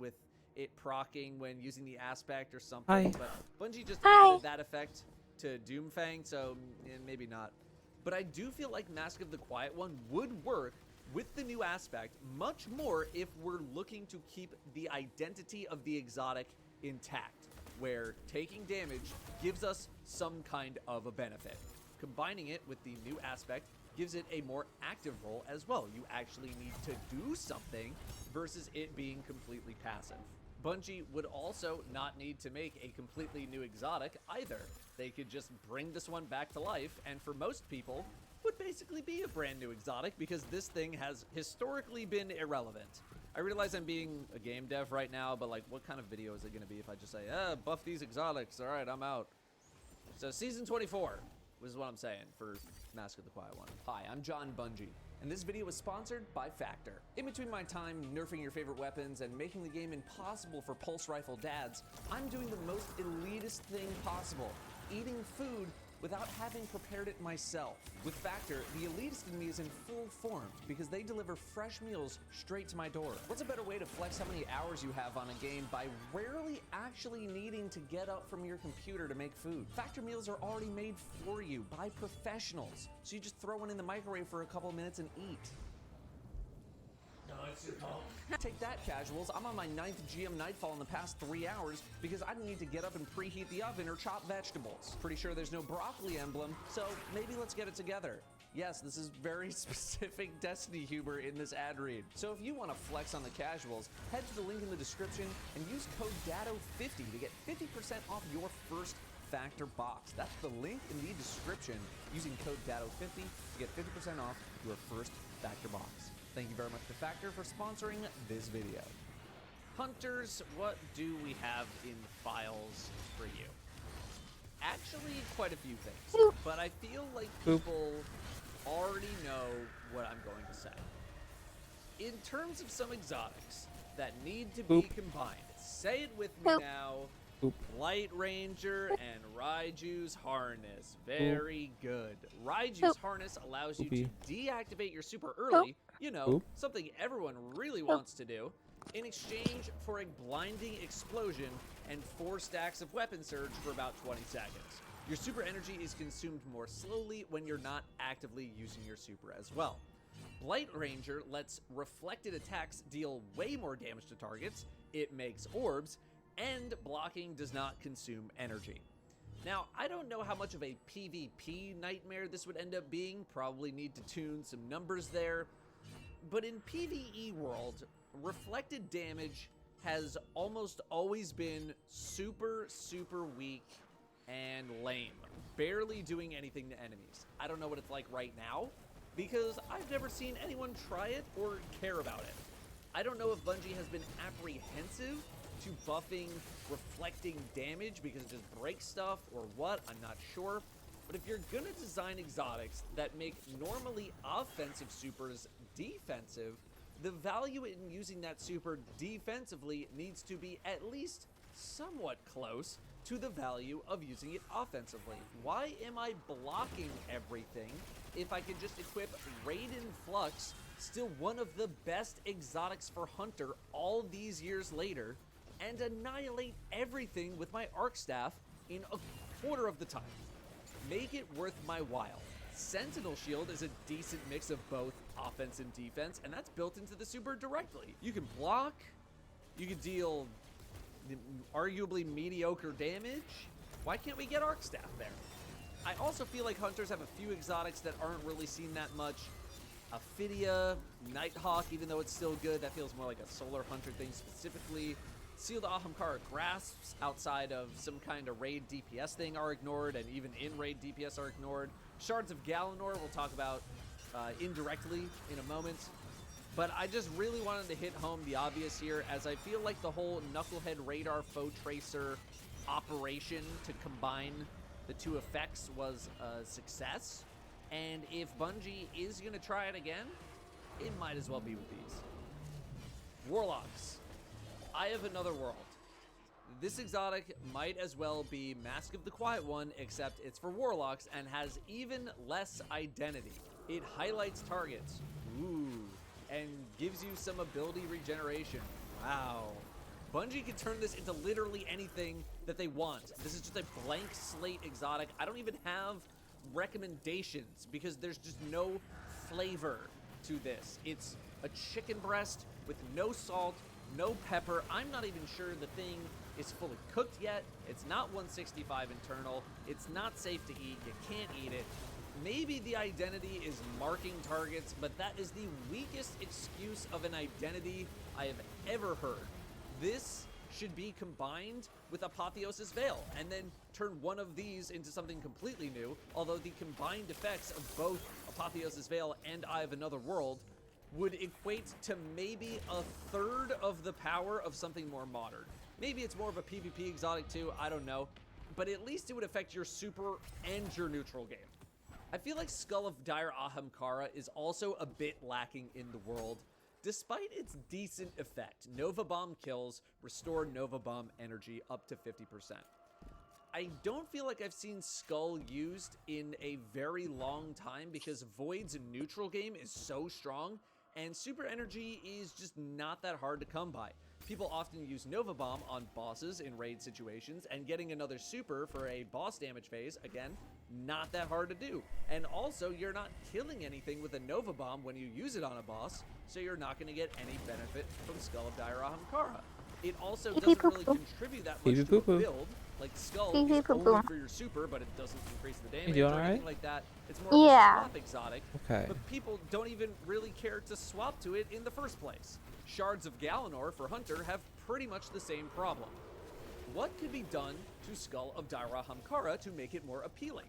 with it proccing when using the aspect or something. Hi. But Bungie just Hi. added that effect to Doomfang, so maybe not. But I do feel like Mask of the Quiet One would work with the new aspect much more if we're looking to keep the identity of the exotic intact, where taking damage gives us some kind of a benefit. Combining it with the new aspect gives it a more active role as well. You actually need to do something versus it being completely passive. Bungie would also not need to make a completely new exotic either. They could just bring this one back to life, and for most people, would basically be a brand new exotic because this thing has historically been irrelevant. I realize I'm being a game dev right now, but like, what kind of video is it going to be if I just say, buff these exotics, all right, I'm out. So Season 24 was what I'm saying for Mask of the Quiet One. Hi, I'm John Bungie, and this video was sponsored by Factor. In between my time nerfing your favorite weapons and making the game impossible for pulse rifle dads, I'm doing the most elitist thing possible, eating food without having prepared it myself. With Factor, the elitist in me is in full form because they deliver fresh meals straight to my door. What's a better way to flex how many hours you have on a game by rarely actually needing to get up from your computer to make food? Factor meals are already made for you by professionals, so you just throw one in the microwave for a couple minutes and eat. No, it's your call. Take that, casuals. I'm on my 9th GM Nightfall in the past 3 hours because I didn't need to get up and preheat the oven or chop vegetables. Pretty sure there's no broccoli emblem, so maybe let's get it together. Yes, this is very specific Destiny humor in this ad read. So if you want to flex on the casuals, head to the link in the description and use code DADO50 to get 50% off your first Factor box. That's the link in the description using code DADO50 to get 50% off your first Factor box. Thank you very much to Factor for sponsoring this video. Hunters, what do we have in files for you? Actually, quite a few things, but I feel like people already know what I'm going to say. In terms of some exotics that need to be combined, say it with me now. Light Ranger and Raiju's harness. Very good. Raiju's harness allows you to deactivate your super early, you know, something everyone really wants to do, in exchange for a blinding explosion and 4 stacks of weapon surge for about 20 seconds. Your super energy is consumed more slowly when you're not actively using your super as well. Blight Ranger lets reflected attacks deal way more damage to targets, it makes orbs, and blocking does not consume energy. Now, I don't know how much of a PvP nightmare this would end up being, probably need to tune some numbers there, but in PvE world, reflected damage has almost always been super, super weak and lame, barely doing anything to enemies. I don't know what it's like right now, because I've never seen anyone try it or care about it. I don't know if Bungie has been apprehensive to buffing reflecting damage because it just breaks stuff or what, I'm not sure. But if you're gonna design exotics that make normally offensive supers defensive, the value in using that super defensively needs to be at least somewhat close to the value of using it offensively. Why am I blocking everything if I can just equip Raiden Flux, still one of the best exotics for Hunter all these years later, and annihilate everything with my Arc Staff in a quarter of the time? Make it worth my while. Sentinel Shield is a decent mix of both offense and defense, and that's built into the super directly. You can block, you can deal arguably mediocre damage. Why can't we get Arc Staff there? I also feel like Hunters have a few exotics that aren't really seen that much. Ophidia, Nighthawk, even though it's still good, that feels more like a Solar Hunter thing specifically. Sealed Ahamkara Grasps outside of some kind of raid DPS thing are ignored, and even in raid DPS are ignored. Shards of Galanor we'll talk about indirectly in a moment. But I just really wanted to hit home the obvious here, as I feel like the whole Knucklehead Radar Foe Tracer operation to combine the two effects was a success. And if Bungie is going to try it again, it might as well be with these. Warlocks. I have another world. This exotic might as well be Mask of the Quiet One, except it's for Warlocks and has even less identity. It highlights targets. Ooh. And gives you some ability regeneration. Wow. Bungie could turn this into literally anything that they want. This is just a blank slate exotic. I don't even have recommendations because there's just no flavor to this. It's a chicken breast with no salt, no pepper. I'm not even sure the thing is fully cooked yet. It's not 165 internal. It's not safe to eat. You can't eat it. Maybe the identity is marking targets, but that is the weakest excuse of an identity I have ever heard. This should be combined with Apotheosis Veil, and then turn one of these into something completely new, although the combined effects of both Apotheosis Veil and Eye of Another World would equate to maybe a third of the power of something more modern. Maybe it's more of a PvP exotic too, I don't know, but at least it would affect your super and your neutral game. I feel like Skull of Dire Ahamkara is also a bit lacking in the world. Despite its decent effect, Nova Bomb kills restore Nova Bomb energy up to 50%. I don't feel like I've seen Skull used in a very long time because Void's neutral game is so strong and super energy is just not that hard to come by. People often use Nova Bomb on bosses in raid situations, and getting another super for a boss damage phase, again, not that hard to do. And also, you're not killing anything with a Nova Bomb when you use it on a boss, so you're not going to get any benefit from Skull of Dire Ahamkara. It also doesn't really contribute that much to a build. Like, Skull is only for your super, but it doesn't increase the damage or anything like that. It's more of a swap exotic, but people don't even really care to swap to it in the first place. Shards of Galanor for Hunter have pretty much the same problem. What could be done to Skull of Dire Ahamkara to make it more appealing?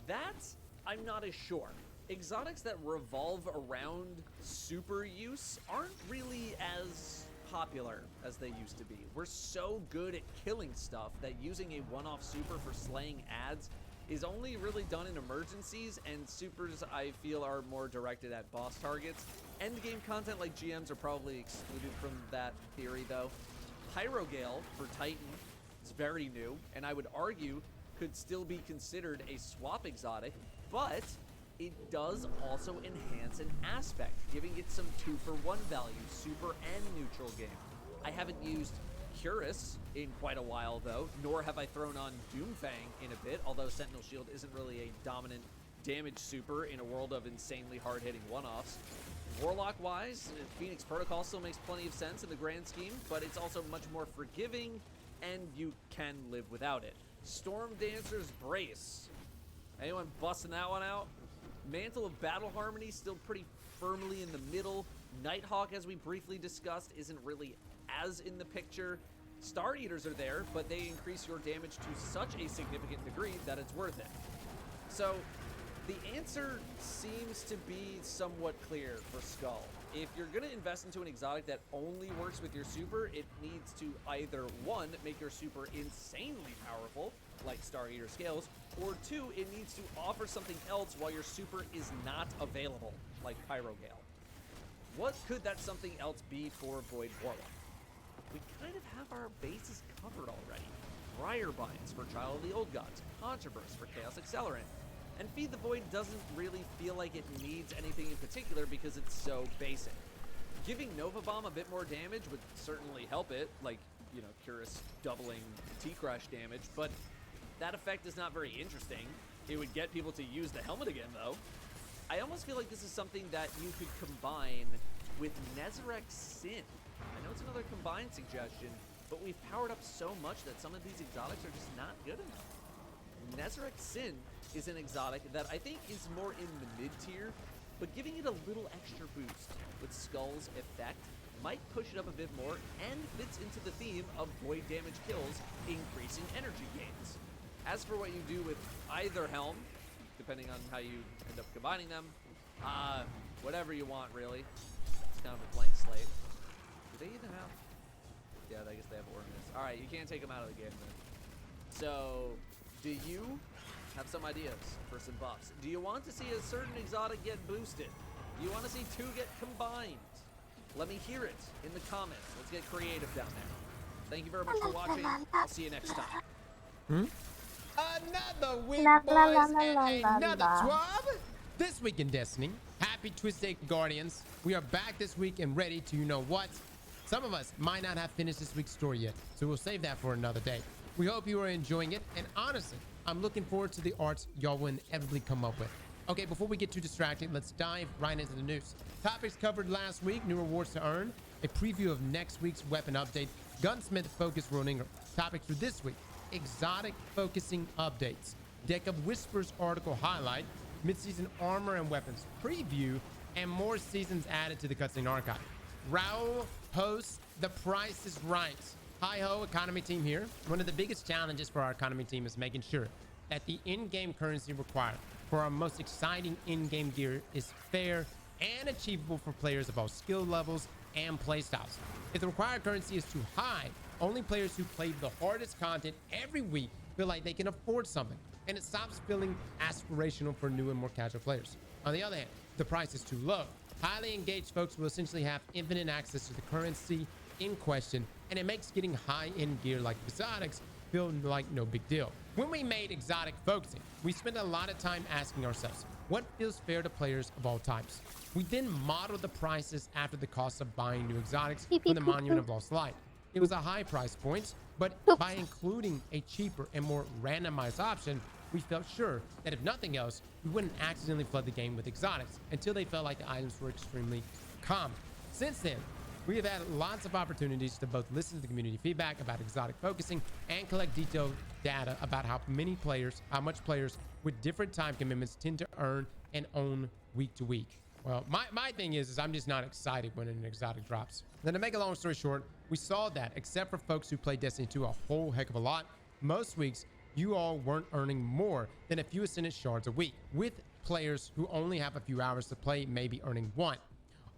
That, I'm not as sure. Exotics that revolve around super use aren't really as popular as they used to be. We're so good at killing stuff that using a one-off super for slaying ads is only really done in emergencies, and supers I feel are more directed at boss targets. Endgame content like GMs are probably excluded from that theory though. Pyrogale for Titan is very new, and I would argue could still be considered a swap exotic, but it does also enhance an aspect, giving it some 2-for-1 value, super and neutral game. I haven't used Curus in quite a while though, nor have I thrown on Doomfang in a bit, although Sentinel Shield isn't really a dominant damage super in a world of insanely hard-hitting one-offs. Warlock-wise, Phoenix Protocol still makes plenty of sense in the grand scheme, but it's also much more forgiving, and you can live without it. Storm Dancer's Brace. Anyone busting that one out? Mantle of Battle Harmony still pretty firmly in the middle. Nighthawk, as we briefly discussed, isn't really as in the picture. Star Eaters are there, but they increase your damage to such a significant degree that it's worth it. So the answer seems to be somewhat clear for Skull. If you're going to invest into an exotic that only works with your super, it needs to either, one, make your super insanely powerful, like Star Eater Scales, or two, it needs to offer something else while your super is not available, like Pyrogale. What could that something else be for Void Warlock? We kind of have our bases covered already. Briarbinds for Child of the Old Gods, Controverse for Chaos Accelerant, and Feed the Void doesn't really feel like it needs anything in particular because it's so basic. Giving Nova Bomb a bit more damage would certainly help it, like, you know, Curus doubling T-Crush damage, but that effect is not very interesting. It would get people to use the helmet again, though. I almost feel like this is something that you could combine with Nezarec Sin. I know it's another combined suggestion, but we've powered up so much that some of these exotics are just not good enough. Nezarec Sin is an exotic that I think is more in the mid-tier, but giving it a little extra boost with Skull's effect might push it up a bit more and fits into the theme of void damage kills, increasing energy gains. As for what you do with either helm, depending on how you end up combining them, whatever you want really. It's kind of a blank slate. Do they even have? Yeah, I guess they have Ordinance. Alright, you can't take them out of the game then. So, do you have some ideas for some buffs? Do you want to see a certain exotic get boosted? Do you want to see two get combined? Let me hear it in the comments. Let's get creative down there. Thank you very much for watching. I'll see you next time. Another week, boys, and another twab. This week in Destiny, happy Twisted Guardians. We are back this week and ready to, you know what, Some of us might not have finished this week's story yet, so we'll save that for another day. We hope you are enjoying it, and honestly, I'm looking forward to the arts y'all will inevitably come up with. Okay, before we get too distracted, let's dive right into the news. Topics covered last week, new rewards to earn, a preview of next week's weapon update, gunsmith focus ruining. Topics for this week, exotic focusing updates, Deck of Whispers article highlight, mid-season armor and weapons preview, and more seasons added to the cutscene archive. Raul posts The Price is Right. Hi-ho, economy team here. One of the biggest challenges for our economy team is making sure that the in-game currency required for our most exciting in-game gear is fair and achievable for players of all skill levels and playstyles. If the required currency is too high, only players who play the hardest content every week feel like they can afford something, and it stops feeling aspirational for new and more casual players. On the other hand, the price is too low. Highly engaged folks will essentially have infinite access to the currency in question, and it makes getting high-end gear like exotics feel like no big deal. When we made exotic focusing, we spent a lot of time asking ourselves, what feels fair to players of all types? We then modeled the prices after the cost of buying new exotics from the Monument of Lost Light. It was a high price point, but by including a cheaper and more randomized option, we felt sure that if nothing else, we wouldn't accidentally flood the game with exotics until they felt like the items were extremely common. Since then, we have had lots of opportunities to both listen to the community feedback about exotic focusing and collect detailed data about how much players with different time commitments tend to earn and own week to week. Well, my thing is I'm just not excited when an exotic drops. Then to make a long story short, we saw that except for folks who play Destiny 2 a whole heck of a lot, most weeks you all weren't earning more than a few Ascendant shards a week, with players who only have a few hours to play maybe earning one.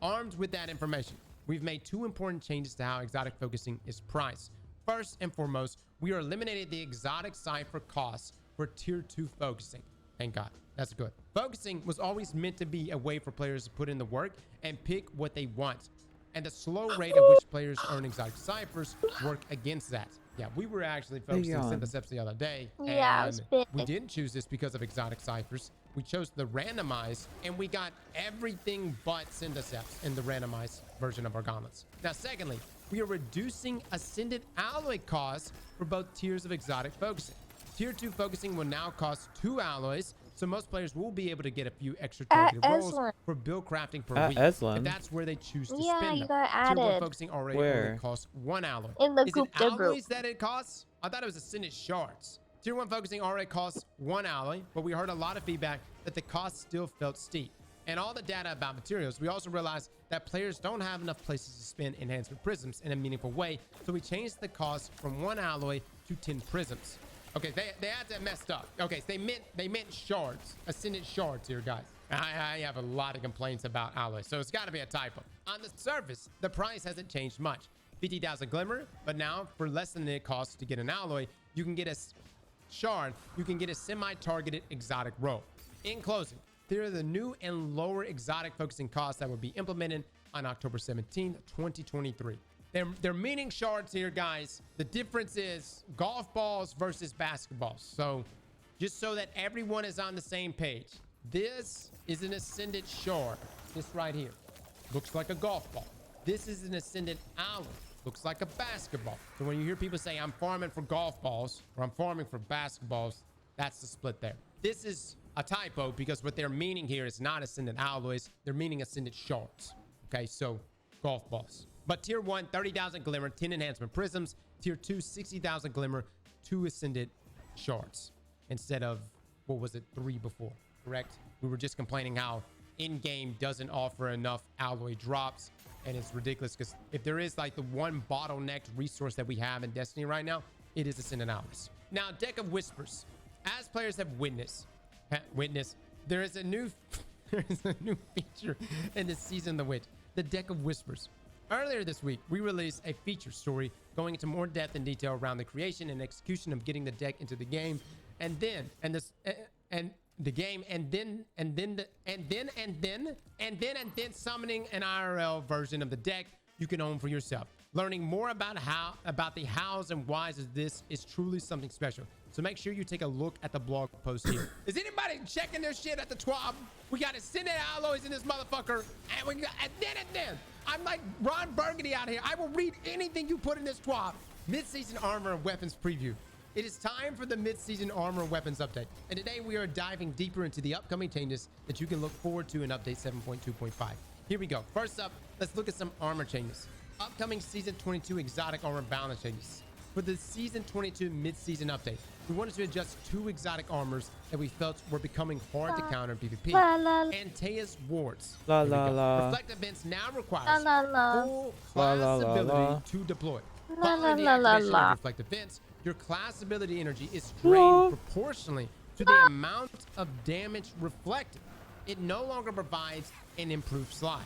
Armed with that information, we've made two important changes to how exotic focusing is priced. First and foremost, we are eliminating the exotic cipher costs for tier 2 focusing. Thank God. That's good. Focusing was always meant to be a way for players to put in the work and pick what they want. And the slow rate at which players earn exotic ciphers work against that. Yeah, we were actually focusing Syntheseps the other day. Yeah, and we didn't choose this because of exotic ciphers. We chose the randomized, and we got everything but Syntheseps in the randomized version of our gauntlets. Now, secondly, we are reducing Ascendant alloy costs for both tiers of exotic focusing. Tier 2 focusing will now cost 2 alloys, so most players will be able to get a few extra targeted rolls for build crafting per week. If that's where they choose to spend you them. got added. Tier 1 focusing already only costs 1 alloy. In the Is group, it alloys that it costs? I thought it was Ascendant shards. Tier 1 focusing already costs 1 alloy, but we heard a lot of feedback that the cost still felt steep. And all the data about materials, we also realized that players don't have enough places to spend enhancement prisms in a meaningful way, so we changed the cost from 1 alloy to 10 prisms. Okay, they had that messed up. Okay, so they meant shards, Ascendant shards here, guys. I have a lot of complaints about alloys, so it's got to be a typo. On the surface, the price hasn't changed much. 50,000 glimmer, but now for less than it costs to get an alloy, you can get a shard, you can get a semi-targeted exotic roll. In closing, there are the new and lower exotic focusing costs that will be implemented on October 17th, 2023. They're meaning shards here, guys. The difference is golf balls versus basketballs. So just so that everyone is on the same page, this is an Ascendant shard. This right here looks like a golf ball. This is an Ascendant alloy. Looks like a basketball. So when you hear people say, I'm farming for golf balls or I'm farming for basketballs, that's the split there. This is a typo because what they're meaning here is not Ascendant alloys. They're meaning Ascendant shards. Okay, so golf balls. But tier 1, 30,000 glimmer, 10 enhancement prisms. Tier 2, 60,000 glimmer, 2 Ascendant shards. Instead of, what was it, 3 before, correct? We were just complaining how in-game doesn't offer enough alloy drops. And it's ridiculous because if there is like the one bottlenecked resource that we have in Destiny right now, it is Ascendant alloys. Now, Deck of Whispers. As players have witnessed, there is a new feature in the Season of the Witch, the Deck of Whispers. Earlier this week, we released a feature story going into more depth and detail around the creation and execution of getting the deck into the game, and then summoning an IRL version of the deck you can own for yourself. Learning more about the hows and whys of this is truly something special. So make sure you take a look at the blog post here. Is anybody checking their shit at the TWAB? We got Ascendant alloys in this motherfucker, and then I'm like Ron Burgundy out here. I will read anything you put in this TWAB. Mid-season armor and weapons preview. It is time for the mid-season armor and weapons update. And today we are diving deeper into the upcoming changes that you can look forward to in update 7.2.5. Here we go. First up, let's look at some armor changes. Upcoming season 22 exotic armor balance changes. For the season 22 mid-season update, we wanted to adjust 2 exotic armors that we felt were becoming hard to counter in PvP. Antaeus wards. Reflective vents now requires full class ability to deploy. Following the activation of reflective vents, your class ability energy is drained proportionally to the amount of damage reflected. It no longer provides an improved slide.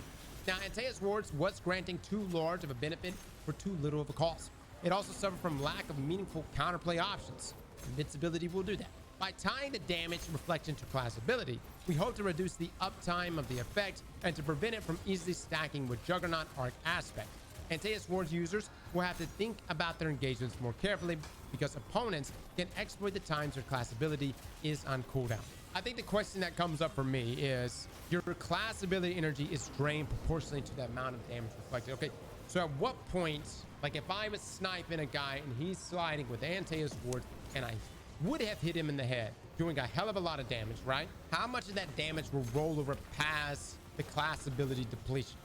Now, Antaeus wards was granting too large of a benefit for too little of a cost. It also suffered from lack of meaningful counterplay options. Invincibility will do that. By tying the damage reflection to class ability, we hope to reduce the uptime of the effect and to prevent it from easily stacking with Juggernaut Arc aspect. Antaeus wards users will have to think about their engagements more carefully because opponents can exploit the times their class ability is on cooldown. I think the question that comes up for me is your class ability energy is drained proportionally to the amount of damage reflected. Okay, so at what point, like if I was sniping a guy and he's sliding with Antaeus wards and I would have hit him in the head, doing a hell of a lot of damage, right? How much of that damage will roll over past the class ability depletion?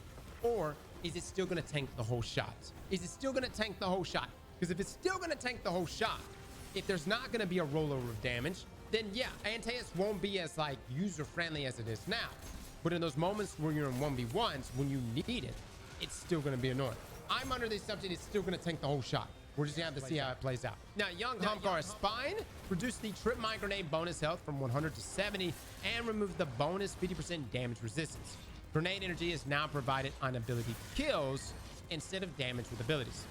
Or is it still going to tank the whole shot? Is it still going to tank the whole shot? Because if it's still going to tank the whole shot, if there's not going to be a rollover of damage, then yeah, Antaeus won't be as like user-friendly as it is now. But in those moments where you're in 1v1s, when you need it, it's still going to be annoying. I'm under the assumption it's still going to tank the whole shot. We're just going to have to see how it plays out. Now, Young Humkar Spine reduced the Trip Mine Grenade bonus health from 100 to 70 and removed the bonus 50% damage resistance. Grenade energy is now provided on ability kills instead of damage with abilities.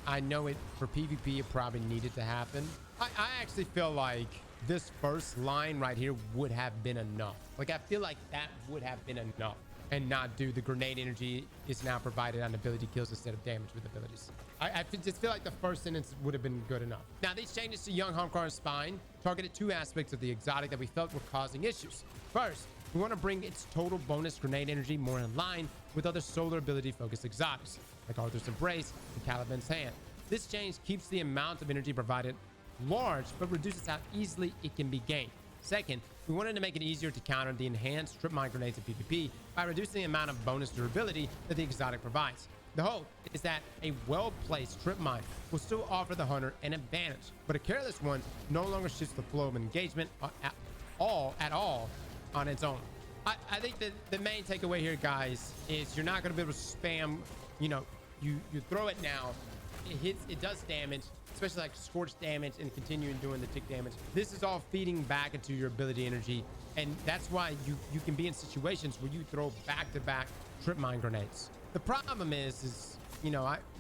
I know it for PvP, it probably needed to happen. I actually feel like this first line right here would have been enough. Like, I feel like that would have been enough and not do the grenade energy is now provided on ability kills instead of damage with abilities. I just feel like the first sentence would have been good enough. Now, these changes to Young Humkar Spine targeted 2 aspects of the exotic that we felt were causing issues. First, we want to bring its total bonus grenade energy more in line with other solar ability focused exotics, like Arthur's Embrace and Caliban's Hand. This change keeps the amount of energy provided large, but reduces how easily it can be gained. Second, we wanted to make it easier to counter the enhanced Trip Mine Grenades in PvP by reducing the amount of bonus durability that the exotic provides. The hope is that a well-placed Trip Mine will still offer the hunter an advantage, but a careless one no longer shifts the flow of engagement at all on its own. I think that the main takeaway here, guys, is you're not going to be able to spam, you throw it now, it does damage, especially like scorch damage and continuing doing the tick damage. This is all feeding back into your ability energy, and that's why you can be in situations where you throw back-to-back Trip Mine Grenades. The problem is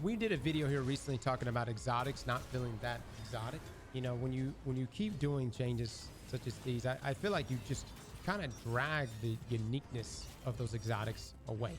we did a video here recently talking about exotics not feeling that exotic. When you keep doing changes such as these, I feel like you just kind of drag the uniqueness of those exotics away.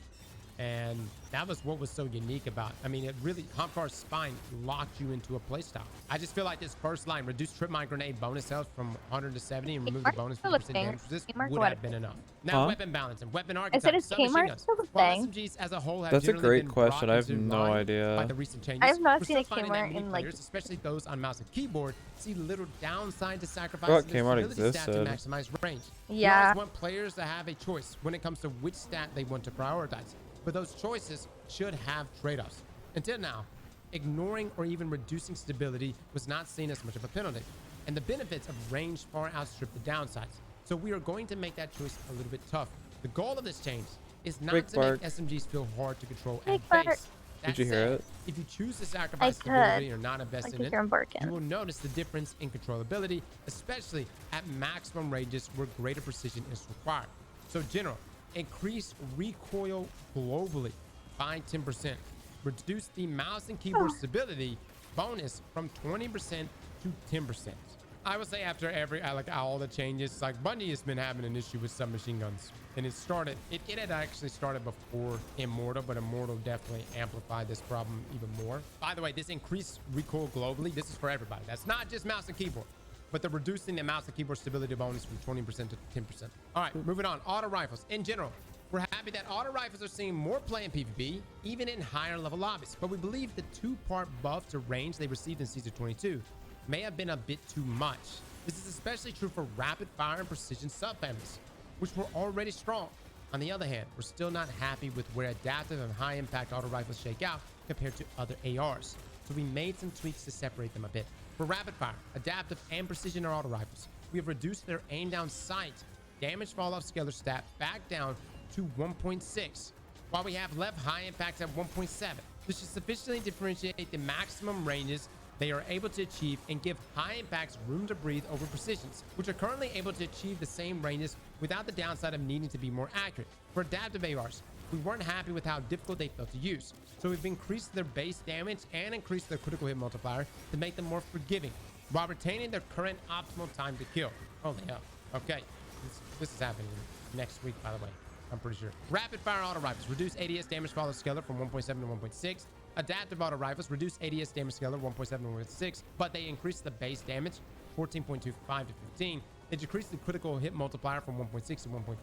And that was what was so unique about. I mean, it really, Humkar Spine locked you into a playstyle. I just feel like this first line, reduce Trip Mine Grenade bonus health from 100 to 70 and remove the bonus 50% damage resist, would have been enough. Now, weapon balance and weapon archetypes, submachine guns. While SMGs as a whole have That's a generally great been question. I have brought into no line idea. by the recent changes, I have not we're seen a still finding Kmart that many in, like- players, especially those on mouse and keyboard, see little downside to Forgot sacrificing their Kmart stability stat to existed. maximize range. Yeah. We always want players to have a choice when it comes to which stat they want to prioritize. But those choices should have trade-offs. Until now, ignoring or even reducing stability was not seen as much of a penalty, and the benefits of range far outstrip the downsides. So we are going to make that choice a little bit tough. The goal of this change is not Big to bark. make SMGs feel hard to control Big at bark. base. Did That you hear said, it? if you choose to sacrifice could. stability or not invest Like in to it, hear him barking. you will notice the difference in controllability, especially at maximum ranges where greater precision is required. So general, increase recoil globally by 10%. Reduce the mouse and keyboard stability bonus from 20% to 10%. I would say after all the changes, like Bungie has been having an issue with submachine guns, and it had actually started before Immortal, but Immortal definitely amplified this problem even more. By the way, this increased recoil globally, this is for everybody. That's not just mouse and keyboard, but they're reducing the mouse and keyboard stability bonus from 20% to 10%. All right, moving on. Auto rifles in general. We're happy that auto rifles are seeing more play in PvP, even in higher level lobbies, but we believe the 2-part buff to range they received in Season 22 may have been a bit too much. This is especially true for rapid fire and precision subfamilies, which were already strong. On the other hand, we're still not happy with where adaptive and high impact auto rifles shake out compared to other ARs, so we made some tweaks to separate them a bit. For rapid fire, adaptive, and precision auto rifles, we have reduced their aim down sight damage fall off scalar stat back down to 1.6, while we have left high impacts at 1.7. This should sufficiently differentiate the maximum ranges they are able to achieve and give high impacts room to breathe over precisions, which are currently able to achieve the same ranges without the downside of needing to be more accurate. For adaptive ARs, we weren't happy with how difficult they felt to use, so we've increased their base damage and increased their critical hit multiplier to make them more forgiving, while retaining their current optimal time to kill. Holy hell. Okay, this is happening next week, by the way. I'm pretty sure. Rapid fire auto rifles reduce ADS damage follow scalar from 1.7 to 1.6. Adaptive auto rifles reduce ADS damage scalar 1.7 to 1.6, but they increase the base damage 14.25 to 15. They decrease the critical hit multiplier from 1.6 to 1.5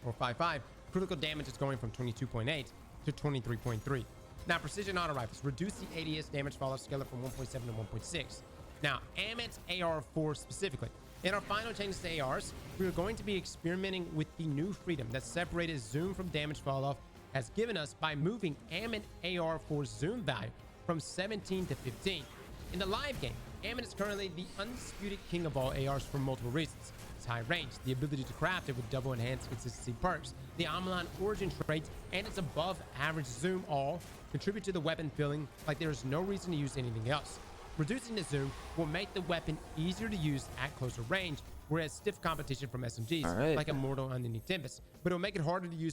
or 5.5. Critical damage is going from 22.8 to 23.3. Now, precision auto rifles reduce the ADS damage follow scalar from 1.7 to 1.6. Now, Amit's AR4 specifically. In our final changes to ARs, we are going to be experimenting with the new freedom that separated zoom from damage falloff has given us by moving Amit AR4 zoom value from 17 to 15. In the live game, Amit is currently the undisputed king of all ARs for multiple reasons. Its high range, the ability to craft it with double enhanced consistency perks, the Amalan origin trait, and its above average zoom all contribute to the weapon feeling like there is no reason to use anything else. Reducing the zoom will make the weapon easier to use at closer range, whereas stiff competition from SMGs like Immortal underneath Tempest, but it will make it harder to use